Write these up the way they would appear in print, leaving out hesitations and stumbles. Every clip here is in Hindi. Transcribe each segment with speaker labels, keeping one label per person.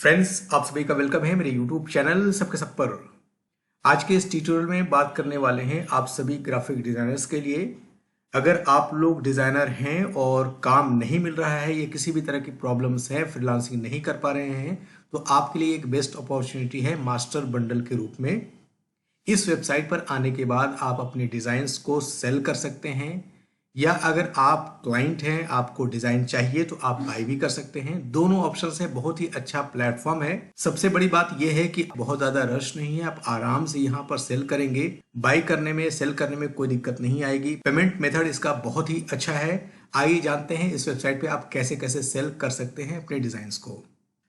Speaker 1: फ्रेंड्स, आप सभी का वेलकम है मेरे यूट्यूब चैनल सबके सब पर। आज के इस ट्यूटोरियल में बात करने वाले हैं आप सभी ग्राफिक डिजाइनर्स के लिए। अगर आप लोग डिजाइनर हैं और काम नहीं मिल रहा है या किसी भी तरह की प्रॉब्लम्स है, फ्रीलांसिंग नहीं कर पा रहे हैं, तो आपके लिए एक बेस्ट अपॉर्चुनिटी है मास्टर बंडल के रूप में। इस वेबसाइट पर आने के बाद आप अपने डिजाइन्स को सेल कर सकते हैं, या अगर आप क्लाइंट हैं, आपको डिजाइन चाहिए तो आप बाय भी कर सकते हैं। दोनों ऑप्शन है, बहुत ही अच्छा प्लेटफॉर्म है। सबसे बड़ी बात यह है कि बहुत ज्यादा रश नहीं है, आप आराम से यहाँ पर सेल करेंगे। बाय करने में, सेल करने में कोई दिक्कत नहीं आएगी। पेमेंट मेथड इसका बहुत ही अच्छा है। आइए जानते हैं इस वेबसाइट पे आप कैसे कैसे सेल कर सकते हैं अपने डिजाइन को।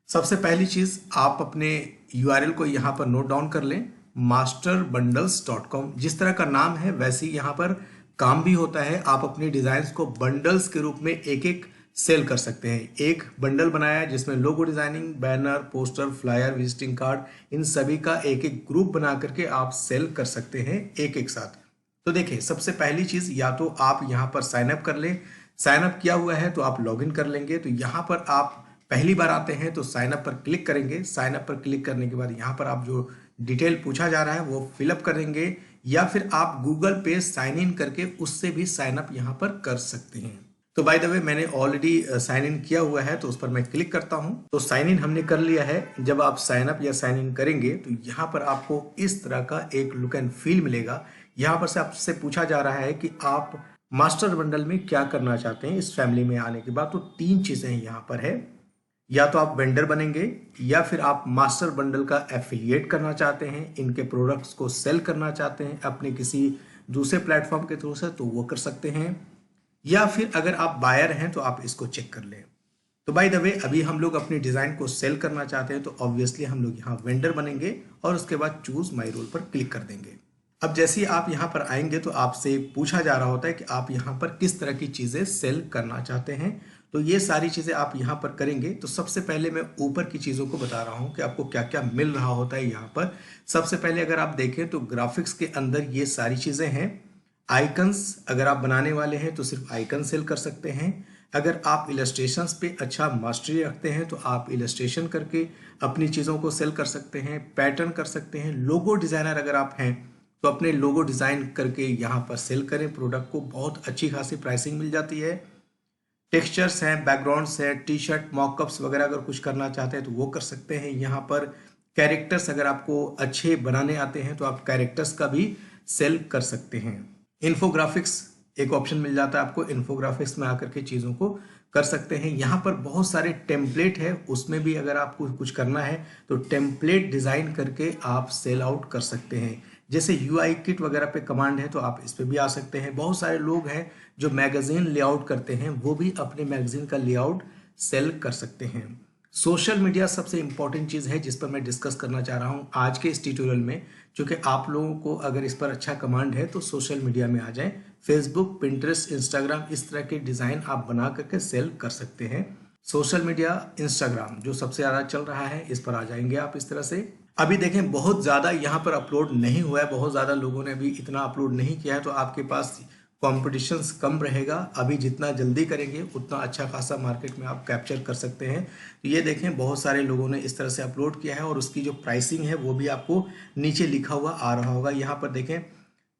Speaker 1: सबसे पहली चीज, आप अपने URL को यहाँ पर नोट डाउन कर लें, masterbundles.com। जिस तरह का नाम है वैसे ही यहाँ पर काम भी होता है। आप अपने डिजाइन्स को बंडल्स के रूप में एक एक सेल कर सकते हैं। एक बंडल बनाया जिसमें logo designing, banner, poster, flyer, visiting card, इन सभी का एक एक ग्रुप बना करके आप सेल कर सकते हैं एक एक साथ। तो देखिए, सबसे पहली चीज, या तो आप यहाँ पर साइन अप कर लें। साइन अप किया हुआ है तो आप लॉग इन कर लेंगे। तो यहाँ पर आप पहली बार आते हैं तो साइन अप पर क्लिक करेंगे। साइन अप पर क्लिक करने के बाद यहाँ पर आप जो डिटेल पूछा जा रहा है वो फिलअप करेंगे, या फिर आप गूगल पे साइन इन करके उससे भी साइन अप यहाँ पर कर सकते हैं। तो बाय द वे, मैंने ऑलरेडी साइन इन किया हुआ है तो उस पर मैं क्लिक करता हूं। तो साइन इन हमने कर लिया है। जब आप साइन अप या साइन इन करेंगे तो यहाँ पर आपको इस तरह का एक लुक एंड फील मिलेगा। यहाँ पर से आपसे पूछा जा रहा है कि आप मास्टर बंडल में क्या करना चाहते हैं इस फैमिली में आने के बाद। तो तीन चीजें यहाँ पर है, या तो आप वेंडर बनेंगे, या फिर आप मास्टर बंडल का एफिलिएट करना चाहते हैं, इनके प्रोडक्ट्स को सेल करना चाहते हैं अपने किसी दूसरे प्लेटफॉर्म के थ्रू से, तो वो कर सकते हैं, या फिर अगर आप बायर हैं तो आप इसको चेक कर लें। तो बाय द वे, अभी हम लोग अपनी डिजाइन को सेल करना चाहते हैं तो ऑब्वियसली हम लोग यहाँ वेंडर बनेंगे और उसके बाद चूज माई रोल पर क्लिक कर देंगे। अब जैसे ही आप यहाँ पर आएंगे तो आपसे पूछा जा रहा होता है कि आप यहाँ पर किस तरह की चीजें सेल करना चाहते हैं। तो ये सारी चीजें आप यहाँ पर करेंगे। तो सबसे पहले मैं ऊपर की चीजों को बता रहा हूँ कि आपको क्या क्या मिल रहा होता है यहाँ पर। सबसे पहले अगर आप देखें तो ग्राफिक्स के अंदर ये सारी चीजें हैं। आइकन्स अगर आप बनाने वाले हैं तो सिर्फ आइकन सेल कर सकते हैं। अगर आप इलस्ट्रेशंस पे अच्छा मास्टरी रखते हैं तो आप इलस्ट्रेशन करके अपनी चीज़ों को सेल कर सकते हैं, पैटर्न कर सकते हैं। लोगो डिज़ाइनर अगर आप हैं तो अपने लोगो डिज़ाइन करके यहाँ पर सेल करें। प्रोडक्ट को बहुत अच्छी खासी प्राइसिंग मिल जाती है। टेक्सचर्स हैं, बैकग्राउंड्स हैं, टी शर्ट मॉकअप्स वगैरह अगर कुछ करना चाहते हैं तो वो कर सकते हैं। यहाँ पर कैरेक्टर्स अगर आपको अच्छे बनाने आते हैं तो आप कैरेक्टर्स का भी सेल कर सकते हैं। इन्फोग्राफिक्स एक ऑप्शन मिल जाता है आपको, इन्फोग्राफिक्स में आकर के चीज़ों को कर सकते हैं। यहाँ पर बहुत सारे टेम्पलेट है, उसमें भी अगर आपको कुछ करना है तो टेम्पलेट डिज़ाइन करके आप सेल आउट कर सकते हैं। जैसे UI किट वगैरह पे कमांड है तो आप इस पे भी आ सकते हैं। बहुत सारे लोग हैं जो मैगजीन लेआउट करते हैं, वो भी अपने मैगजीन का लेआउट सेल कर सकते हैं। सोशल मीडिया सबसे इंपॉर्टेंट चीज़ है जिस पर मैं डिस्कस करना चाह रहा हूँ आज के इस ट्यूटोरियल में, क्योंकि आप लोगों को अगर इस पर अच्छा कमांड है तो सोशल मीडिया में आ जाएं। फेसबुक, पिंटरेस्ट, इंस्टाग्राम, इस तरह के डिज़ाइन आप बना करके सेल कर सकते हैं। सोशल मीडिया, इंस्टाग्राम जो सबसे ज़्यादा चल रहा है, इस पर आ जाएंगे आप इस तरह से। अभी देखें, बहुत ज़्यादा यहाँ पर अपलोड नहीं हुआ है, बहुत ज़्यादा लोगों ने अभी इतना अपलोड नहीं किया है, तो आपके पास कॉम्पिटिशन्स कम रहेगा। अभी जितना जल्दी करेंगे उतना अच्छा खासा मार्केट में आप कैप्चर कर सकते हैं। तो ये देखें, बहुत सारे लोगों ने इस तरह से अपलोड किया है और उसकी जो प्राइसिंग है वो भी आपको नीचे लिखा हुआ आ रहा होगा। यहाँ पर देखें,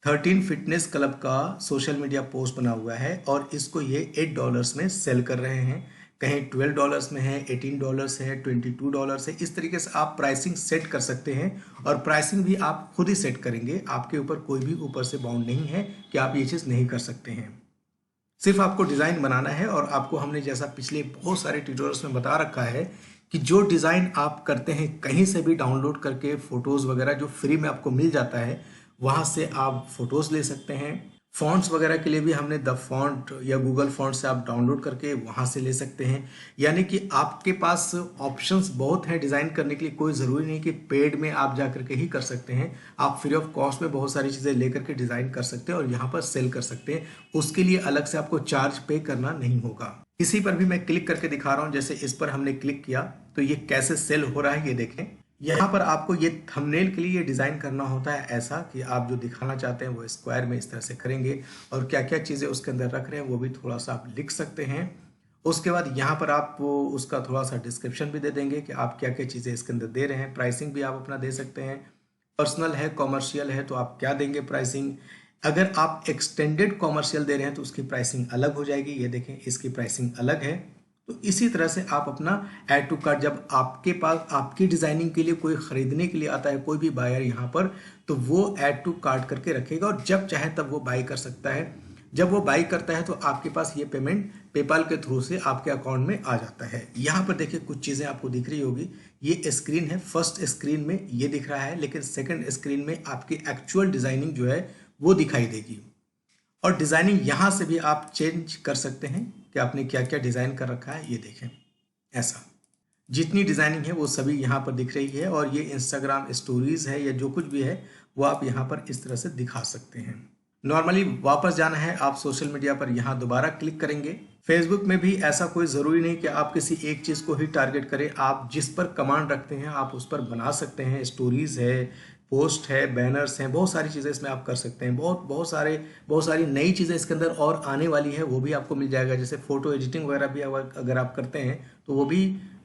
Speaker 1: 13 फिटनेस क्लब का सोशल मीडिया पोस्ट बना हुआ है और इसको ये $8 में सेल कर रहे हैं। कहीं $12 में है, $18 है, $22 है। इस तरीके से आप प्राइसिंग सेट कर सकते हैं और प्राइसिंग भी आप खुद ही सेट करेंगे। आपके ऊपर कोई भी ऊपर से बाउंड नहीं है कि आप ये चीज़ नहीं कर सकते हैं। सिर्फ आपको डिज़ाइन बनाना है और आपको हमने जैसा पिछले बहुत सारे ट्यूटोरियल्स में बता रखा है कि जो डिज़ाइन आप करते हैं कहीं से भी डाउनलोड करके, फ़ोटोज़ वगैरह जो फ्री में आपको मिल जाता है वहाँ से आप फ़ोटोज़ ले सकते हैं। फॉन्ट्स वगैरह के लिए भी हमने द फॉन्ट या गूगल फॉन्ट से आप डाउनलोड करके वहाँ से ले सकते हैं। यानी कि आपके पास ऑप्शंस बहुत हैं डिज़ाइन करने के लिए। कोई ज़रूरी नहीं कि पेड में आप जा करके ही कर सकते हैं। आप फ्री ऑफ कॉस्ट में बहुत सारी चीज़ें लेकर के डिज़ाइन कर सकते हैं और यहाँ पर सेल कर सकते हैं। उसके लिए अलग से आपको चार्ज पे करना नहीं होगा। इसी पर भी मैं क्लिक करके दिखा रहा हूँ। जैसे इस पर हमने क्लिक किया तो ये कैसे सेल हो रहा है ये देखें। यहाँ पर आपको ये थंबनेल के लिए डिज़ाइन करना होता है ऐसा कि आप जो दिखाना चाहते हैं वो स्क्वायर में इस तरह से करेंगे और क्या क्या चीज़ें उसके अंदर रख रहे हैं वो भी थोड़ा सा आप लिख सकते हैं। उसके बाद यहाँ पर आप उसका थोड़ा सा डिस्क्रिप्शन भी दे देंगे कि आप क्या क्या चीज़ें इसके अंदर दे रहे हैं। प्राइसिंग भी आप अपना दे सकते हैं। पर्सनल है, कॉमर्शियल है तो आप क्या देंगे प्राइसिंग। अगर आप एक्सटेंडेड कॉमर्शियल दे रहे हैं तो उसकी प्राइसिंग अलग हो जाएगी। ये देखें, इसकी प्राइसिंग अलग है। तो इसी तरह से आप अपना ऐड टू कार्ट, जब आपके पास आपकी डिजाइनिंग के लिए कोई खरीदने के लिए आता है, कोई भी बायर यहाँ पर, तो वो ऐड टू कार्ट करके रखेगा और जब चाहे तब वो बाई कर सकता है। जब वो बाई करता है तो आपके पास ये पेमेंट पेपाल के थ्रू से आपके अकाउंट में आ जाता है। यहाँ पर देखिए कुछ चीज़ें आपको दिख रही होगी। ये स्क्रीन है, फर्स्ट स्क्रीन में ये दिख रहा है, लेकिन सेकंड स्क्रीन में आपकी एक्चुअल डिजाइनिंग जो है वो दिखाई देगी। और डिजाइनिंग यहाँ से भी आप चेंज कर सकते हैं कि आपने क्या क्या डिजाइन कर रखा है। ये देखें, ऐसा जितनी डिजाइनिंग है वो सभी यहाँ पर दिख रही है। और ये इंस्टाग्राम स्टोरीज है या जो कुछ भी है वो आप यहाँ पर इस तरह से दिखा सकते हैं। नॉर्मली वापस जाना है, आप सोशल मीडिया पर यहाँ दोबारा क्लिक करेंगे। फेसबुक में भी ऐसा कोई ज़रूरी नहीं कि आप किसी एक चीज़ को ही टारगेट करें। आप जिस पर कमांड रखते हैं आप उस पर बना सकते हैं। स्टोरीज है, पोस्ट है, बैनर्स हैं, बहुत सारी चीज़ें इसमें आप कर सकते हैं। बहुत सारी नई चीज़ें इसके अंदर और आने वाली है, वो भी आपको मिल जाएगा। जैसे फोटो एडिटिंग वगैरह भी अगर आप करते हैं तो वो भी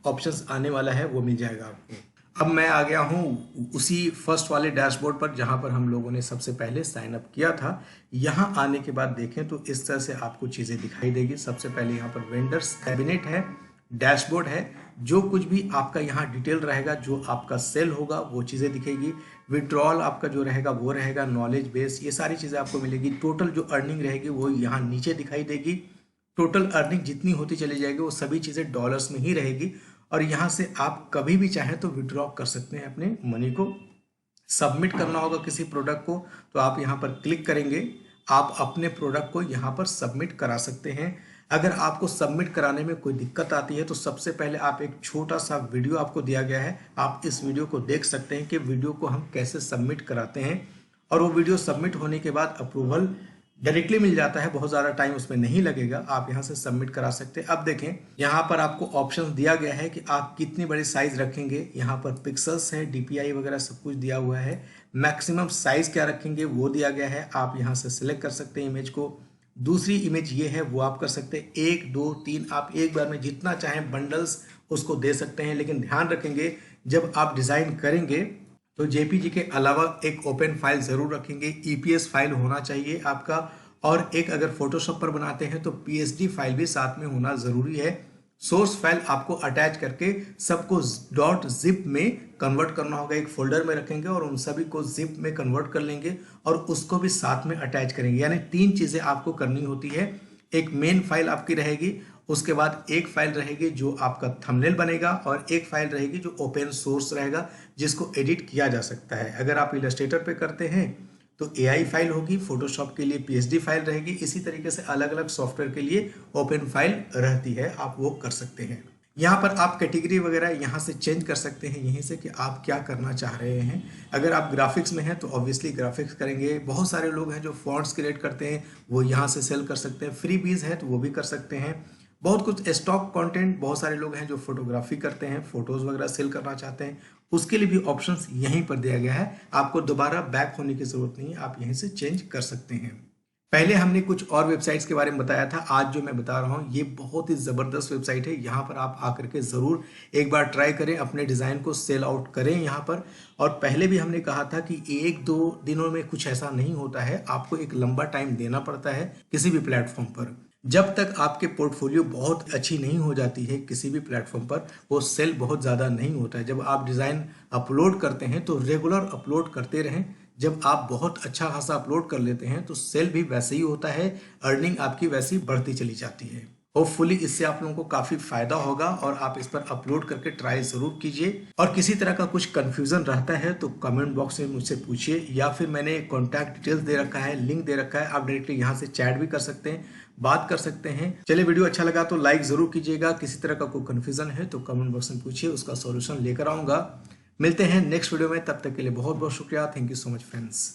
Speaker 1: ऑप्शंस आने वाला है, वो मिल जाएगा आपको। अब मैं आ गया हूँ उसी फर्स्ट वाले डैशबोर्ड पर जहाँ पर हम लोगों ने सबसे पहले साइन अप किया था। यहाँ आने के बाद देखें तो इस तरह से आपको चीज़ें दिखाई देगी। सबसे पहले यहाँ पर वेंडर्स कैबिनेट है, डैशबोर्ड है, जो कुछ भी आपका यहाँ डिटेल रहेगा, जो आपका सेल होगा वो चीज़ें दिखेगी। विड्रॉल आपका जो रहेगा वो रहेगा, नॉलेज बेस, ये सारी चीज़ें आपको मिलेगी। टोटल जो अर्निंग रहेगी वो यहाँ नीचे दिखाई देगी। टोटल अर्निंग जितनी होती चली जाएगी वो सभी चीज़ें डॉलर्स में ही रहेगी। और यहाँ से आप कभी भी चाहें तो विड्रॉ कर सकते हैं अपने मनी को। सबमिट करना होगा किसी प्रोडक्ट को तो आप यहाँ पर क्लिक करेंगे, आप अपने प्रोडक्ट को यहाँ पर सबमिट करा सकते हैं। अगर आपको सबमिट कराने में कोई दिक्कत आती है तो सबसे पहले आप एक छोटा सा वीडियो आपको दिया गया है, आप इस वीडियो को देख सकते हैं कि वीडियो को हम कैसे सबमिट कराते हैं। और वो वीडियो सबमिट होने के बाद अप्रूवल डायरेक्टली मिल जाता है, बहुत ज़्यादा टाइम उसमें नहीं लगेगा। आप यहाँ से सबमिट करा सकते हैं। अब देखें यहाँ पर आपको ऑप्शन दिया गया है कि आप कितनी बड़ी साइज रखेंगे। यहाँ पर पिक्सल्स है, DPI वगैरह सब कुछ दिया हुआ है। मैक्सिमम साइज क्या रखेंगे वो दिया गया है, आप यहाँ से सिलेक्ट कर सकते हैं इमेज को। दूसरी इमेज ये है वो आप कर सकते हैं 1 2 3, आप एक बार में जितना चाहें बंडल्स उसको दे सकते हैं। लेकिन ध्यान रखेंगे जब आप डिज़ाइन करेंगे तो JPG के अलावा एक ओपन फाइल ज़रूर रखेंगे। EPS फाइल होना चाहिए आपका। और एक अगर फोटोशॉप पर बनाते हैं तो PSD फाइल भी साथ में होना ज़रूरी है। सोर्स फाइल आपको अटैच करके सबको .zip में कन्वर्ट करना होगा, एक फोल्डर में रखेंगे और उन सभी को zip में कन्वर्ट कर लेंगे और उसको भी साथ में अटैच करेंगे। यानी 3 चीज़ें आपको करनी होती है। एक मेन फाइल आपकी रहेगी, उसके बाद एक फाइल रहेगी जो आपका थंबनेल बनेगा और एक फाइल रहेगी जो ओपन सोर्स रहेगा जिसको एडिट किया जा सकता है। अगर आप इलस्ट्रेटर पे करते हैं तो AI फाइल होगी, फोटोशॉप के लिए PSD फाइल रहेगी। इसी तरीके से अलग अलग सॉफ्टवेयर के लिए ओपन फाइल रहती है, आप वो कर सकते हैं। यहाँ पर आप कैटेगरी वगैरह यहाँ से चेंज कर सकते हैं यहीं से कि आप क्या करना चाह रहे हैं। अगर आप ग्राफिक्स में हैं तो ऑब्वियसली ग्राफिक्स करेंगे। बहुत सारे लोग हैं जो फॉन्ट्स क्रिएट करते हैं, वो यहाँ से सेल कर सकते हैं। फ्री बीज है तो वो भी कर सकते हैं। बहुत कुछ स्टॉक कंटेंट, बहुत सारे लोग हैं जो फोटोग्राफी करते हैं, फोटोज वगैरह सेल करना चाहते हैं, उसके लिए भी ऑप्शंस यहीं पर दिया गया है। आपको दोबारा बैक होने की जरूरत नहीं है, आप यहीं से चेंज कर सकते हैं। पहले हमने कुछ और वेबसाइट्स के बारे में बताया था, आज जो मैं बता रहा हूँ ये बहुत ही ज़बरदस्त वेबसाइट है। यहाँ पर आप आकर के ज़रूर एक बार ट्राई करें, अपने डिज़ाइन को सेल आउट करें यहाँ पर। और पहले भी हमने कहा था कि 1-2 दिनों में कुछ ऐसा नहीं होता है, आपको एक लंबा टाइम देना पड़ता है किसी भी प्लेटफॉर्म पर। जब तक आपके पोर्टफोलियो बहुत अच्छी नहीं हो जाती है किसी भी प्लेटफॉर्म पर, वो सेल बहुत ज़्यादा नहीं होता है। जब आप डिज़ाइन अपलोड करते हैं तो रेगुलर अपलोड करते रहें। जब आप बहुत अच्छा खासा अपलोड कर लेते हैं तो सेल भी वैसे ही होता है, अर्निंग आपकी वैसी बढ़ती चली जाती है। होपफुली इससे आप लोगों को काफ़ी फायदा होगा और आप इस पर अपलोड करके ट्राई ज़रूर कीजिए। और किसी तरह का कुछ कन्फ्यूज़न रहता है तो कमेंट बॉक्स में मुझसे पूछिए, या फिर मैंने कॉन्टैक्ट डिटेल्स दे रखा है, लिंक दे रखा है, आप डायरेक्टली यहाँ से चैट भी कर सकते हैं, बात कर सकते हैं। चलिए, वीडियो अच्छा लगा तो लाइक ज़रूर कीजिएगा। किसी तरह का कोई कन्फ्यूज़न है तो कमेंट बॉक्स में पूछिए, उसका सॉल्यूशन लेकर आऊँगा। मिलते हैं नेक्स्ट वीडियो में, तब तक के लिए बहुत बहुत शुक्रिया। Thank you so much friends.